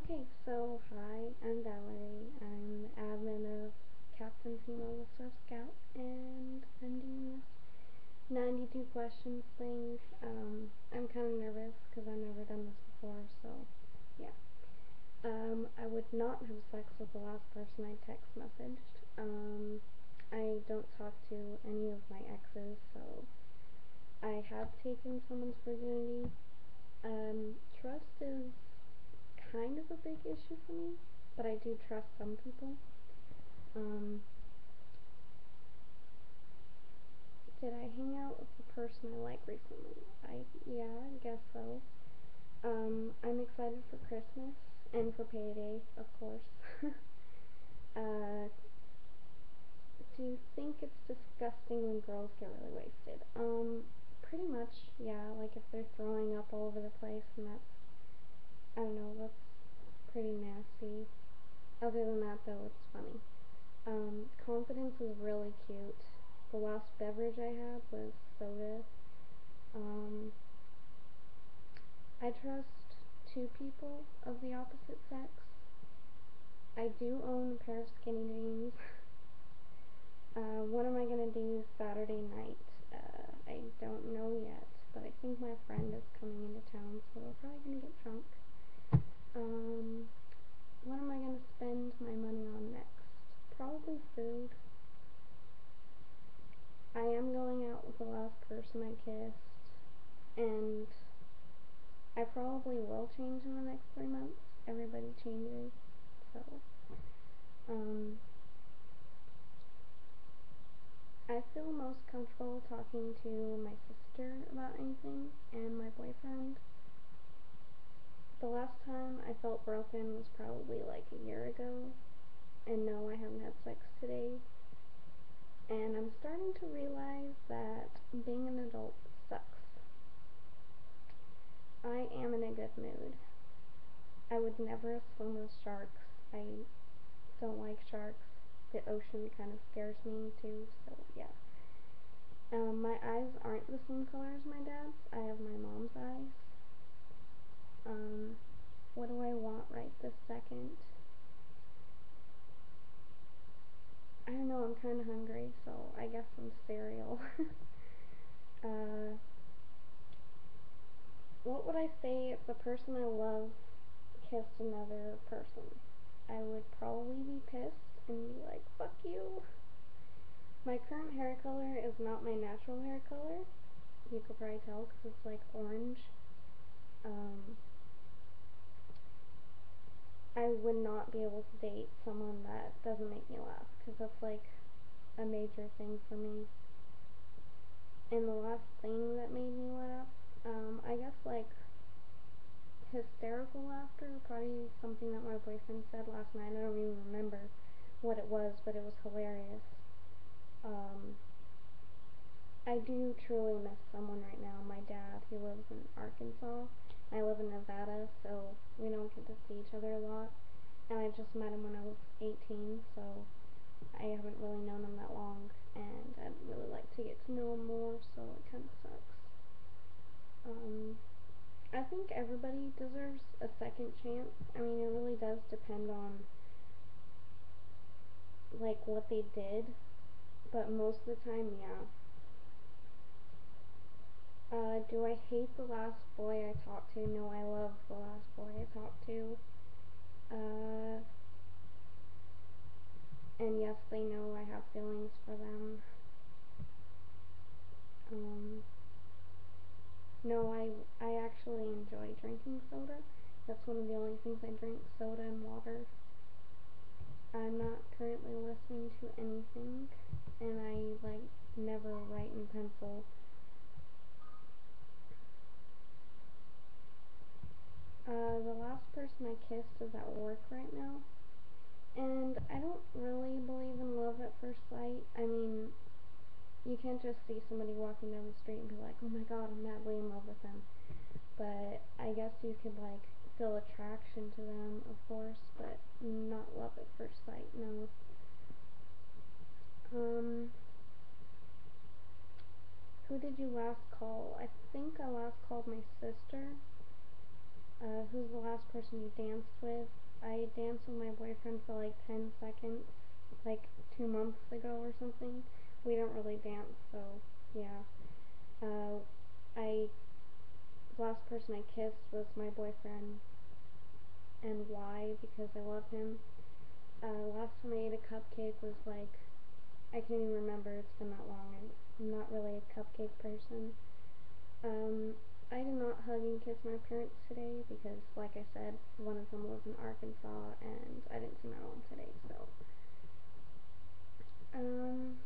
Okay, so hi, I'm Valerie. I'm the admin of Captain Teemo with Surf Scout, and I'm doing this 92 questions thing. I'm kind of nervous because I've never done this before, so yeah. I would not have sex with the last person I text messaged. I don't talk to any of my exes, so I have taken someone's virginity. Trust is kind of a big issue for me, but I do trust some people. Um, did I hang out with the person I like recently? Yeah, I guess so. I'm excited for Christmas and for payday, of course. uh, do you think it's disgusting when girls get really wasted? Pretty much, yeah. Like if they're throwing up all over the place, and I don't know, that's pretty nasty. Other than that, though, it's funny. Confidence is really cute. The last beverage I had was soda. Um, I trust two people of the opposite sex. I do own a pair of skinny jeans. What am I gonna do Saturday night? I don't know yet, but I think my friend is coming into town, so we're probably gonna get drunk. Um, what am I gonna spend my money on next? Probably food. I am going out with the last person I kissed, and I probably will change in the next 3 months. Everybody changes, so um, I feel most comfortable talking to my sister about anything and my boyfriend. The last time I felt broken was probably like a year ago, and no, I haven't had sex today. And I'm starting to realize that being an adult sucks. I am in a good mood. I would never swim with sharks. I don't like sharks. The ocean kind of scares me too, so yeah. My eyes aren't the same color as my dad's. I have my mom's eyes. Um, what do I want right this second? I don't know, I'm kind of hungry, so I guess some cereal. uh, what would I say if the person I love kissed another person? I would probably be pissed and be like, fuck you. My current hair color is not my natural hair color. You could probably tell because it's like orange. Um, I would not be able to date someone that doesn't make me laugh because that's like a major thing for me. And the last thing that made me laugh, I guess like hysterical laughter, probably something that my boyfriend said last night. I don't even remember what it was, but it was hilarious. Um, I do truly miss someone right now. My dad, he lives in Arkansas. I live in Nevada, so we don't get to see each other a lot. And I just met him when I was 18, so I haven't really known him that long, and I'd really like to get to know him more, so it kind of sucks. Um, I think everybody deserves a second chance. I mean, it really does depend on like what they did, but most of the time, yeah. Do I hate the last boy I talked to? No, I love the last boy I talked to. Uh, and yes, they know I have feelings for them. Um, no, I actually enjoy drinking soda. That's one of the only things I drink, soda and water. I'm not currently listening to anything, and I like never write in pencil. The last person I kissed is at work right now, and I don't really believe in love at first sight. I mean, you can't just see somebody walking down the street and be like, oh my god, I'm madly in love with them. But I guess you could like feel attraction to them, of course, but not love at first sight, no. Um, who did you last call? I think I last called my sister. Who's the last person you danced with? I danced with my boyfriend for like 10 seconds, like 2 months ago or something. We don't really dance, so yeah. I The last person I kissed was my boyfriend, and why? Because I love him. Last time I ate a cupcake was like, I can't even remember. It's been that long. I'm not really a cupcake person. Um, I did not hug and kiss my parents today because, like I said, one of them lives in Arkansas, and I didn't see my mom today. So, um,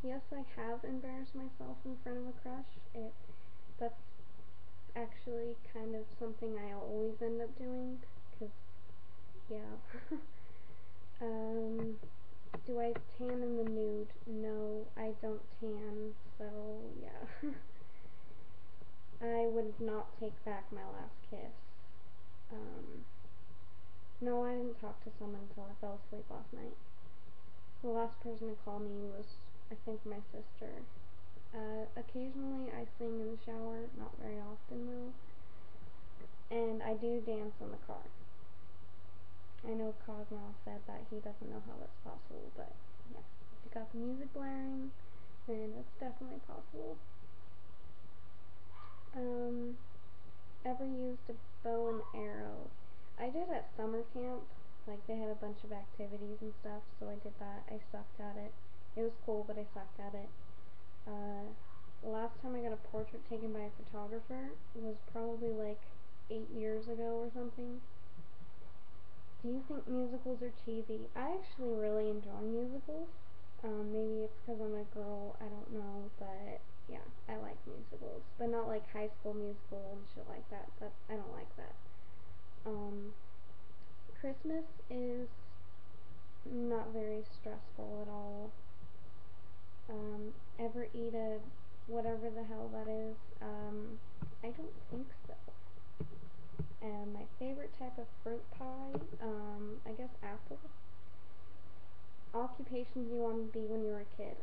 yes, I have embarrassed myself in front of a crush. That's actually kind of something I always end up doing, cause yeah. um, do I tan in the nude? No, I don't tan. So yeah. I would not take back my last kiss. Um, no, I didn't talk to someone until I fell asleep last night. The last person to call me was, I think, my sister. Occasionally I sing in the shower, not very often though, and I do dance in the car. I know Cosmo said that he doesn't know how that's possible, but yeah, if you got the music blaring, then it's definitely possible. Um, Ever used a bow and arrow? I did at summer camp. Like they had a bunch of activities and stuff, so I did that. I sucked at it. It was cool, but I sucked at it. Uh, the last time I got a portrait taken by a photographer was probably like 8 years ago or something. Do you think musicals are cheesy? I actually really enjoy musicals. Maybe it's because I'm a girl, I don't know, but yeah, I like musicals, but not like High School Musical and shit like that. I don't like that. Um, Christmas is not very stressful at all. Ever eat a whatever the hell that is? I don't think so. And my favorite type of fruit pie, I guess apple. Occupations you wanted to be when you were a kid.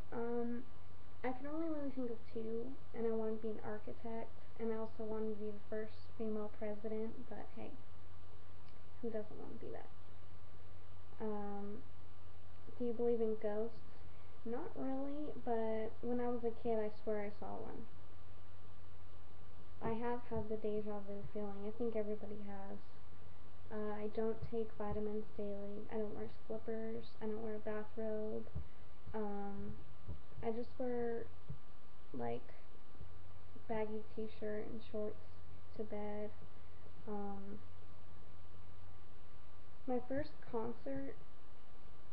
I can only really think of two, and I wanted to be an architect, and I also wanted to be the first female president, but hey, who doesn't want to be that? Um, do you believe in ghosts? Not really, but when I was a kid, I swear I saw one. I have had the deja vu feeling. I think everybody has. I don't take vitamins daily. I don't wear slippers. I don't wear a bathrobe. Um, I just wear like baggy t-shirt and shorts to bed. Um, my first concert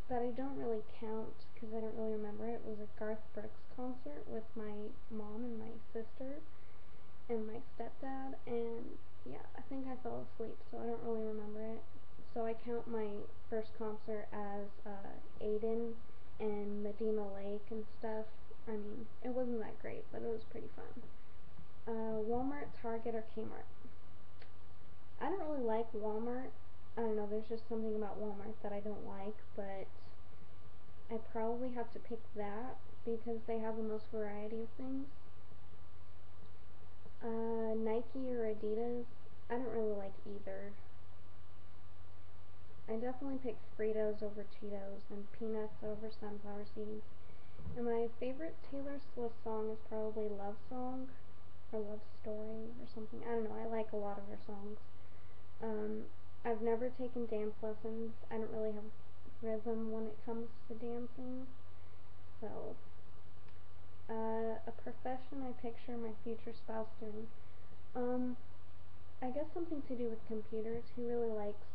that I don't really count because I don't really remember it was a Garth Brooks concert with my mom and my sister and my stepdad, and yeah, I think I fell asleep, so I don't really remember it. So I count my first concert as Aiden and Medina Lake and stuff. I mean, it wasn't that great, but it was pretty fun. Walmart, Target, or Kmart? I don't really like Walmart. I don't know, there's just something about Walmart that I don't like, but I probably have to pick that because they have the most variety of things. Nike or Adidas? I don't really like either. I definitely pick Fritos over Cheetos and peanuts over sunflower seeds. And my favorite Taylor Swift song is probably Love Song or Love Story or something. I don't know. I like a lot of her songs. Um, I've never taken dance lessons. I don't really have rhythm when it comes to dancing. So, a profession I picture my future spouse doing. Um, I guess something to do with computers. He really likes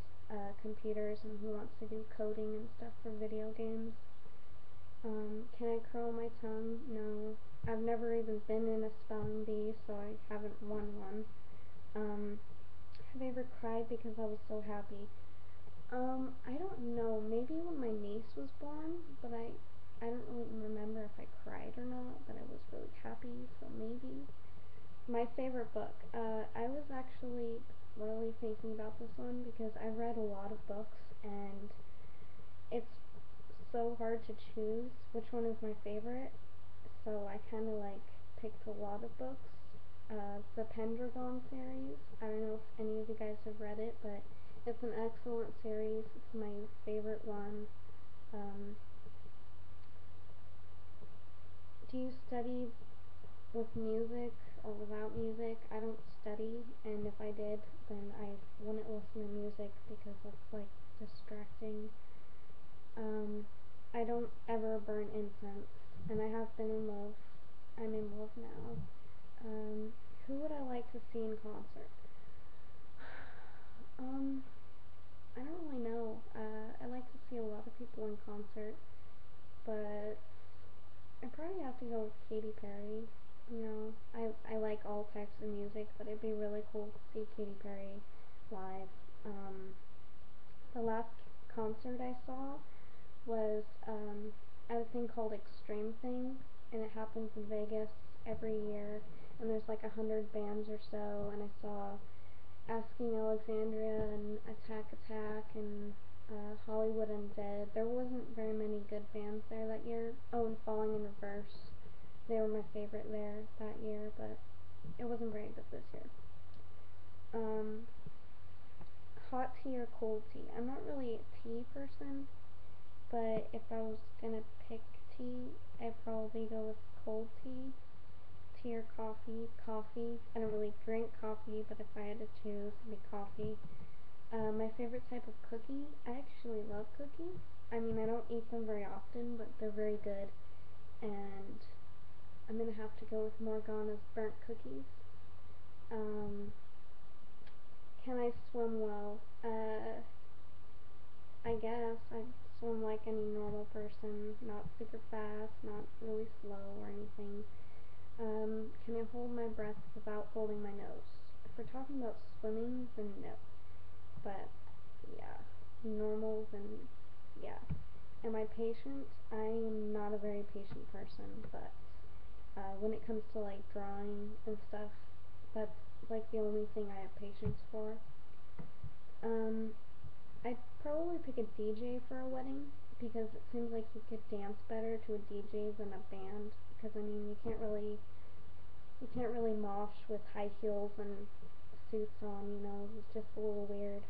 computers and he wants to do coding and stuff for video games. Can I curl my tongue? No. I've never even been in a spelling bee, so I haven't won one. Have I ever cried because I was so happy? I don't know. Maybe when my niece was born, but I don't really remember if I cried or not, but I was really happy, so maybe. My favorite book. I was actually really thinking about this one because I read a lot of books and it's so hard to choose which one is my favorite. So I kind of like picked a lot of books. the Pendragon series. I don't know if any of you guys have read it, but it's an excellent series. It's my favorite one. Um, do you study with music or without music? I don't study, and if I did, then I wouldn't listen to music because it's like distracting. Um, I don't ever burn incense, and I have been in love. I'm in love now. Um, who would I like to see in concert? Um, I don't really know. I like to see a lot of people in concert, but I'd probably have to go with Katy Perry. You know, I like all types of music, but it'd be really cool to see Katy Perry live. Um, the last concert I saw was at a thing called Extreme Thing, and it happens in Vegas every year. And there's like 100 bands or so, and I saw Asking Alexandria and Attack Attack and Hollywood Undead. There wasn't very many good bands there that year. Oh, and Falling in Reverse. They were my favorite there that year, but it wasn't very good this year. Um, hot tea or cold tea? I'm not really a tea person, but if I was gonna pick tea, I'd probably go with cold tea. Tea or coffee? Coffee. I don't really drink coffee, but if I had to choose, it'd be coffee. My favorite type of cookie? I actually love cookies. I mean, I don't eat them very often, but they're very good. And I'm gonna have to go with Morgana's burnt cookies. Um, can I swim well? I guess I swim like any normal person, not super fast, not really slow or anything. Can I hold my breath without holding my nose? If we're talking about swimming, then no. But yeah, normal, then yeah. Am I patient? I am not a very patient person, but when it comes to like drawing and stuff, that's like the only thing I have patience for. Um, I'd probably pick a DJ for a wedding because it seems like you could dance better to a DJ than a band. Because I mean, you can't really mosh with high heels and suits on. You know, it's just a little weird.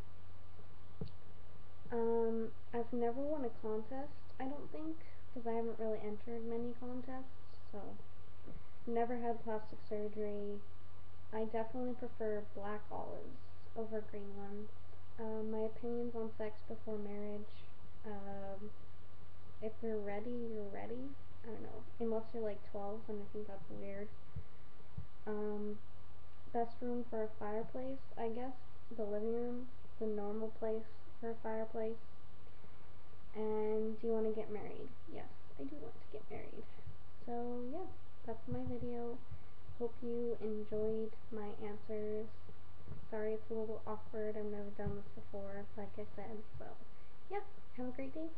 I've never won a contest. I don't think because I haven't really entered many contests. So never had plastic surgery. I definitely prefer black olives over green ones. My opinions on sex before marriage. Um, if you're ready, you're ready. I don't know. Unless you're like 12, and I think that's weird. Um, best room for a fireplace, I guess the living room, the normal place for a fireplace. And do you want to get married? Yes, I do want to get married. So yeah, that's my video. Hope you enjoyed my answers. Sorry it's a little awkward. I've never done this before, like I said. So yeah, have a great day.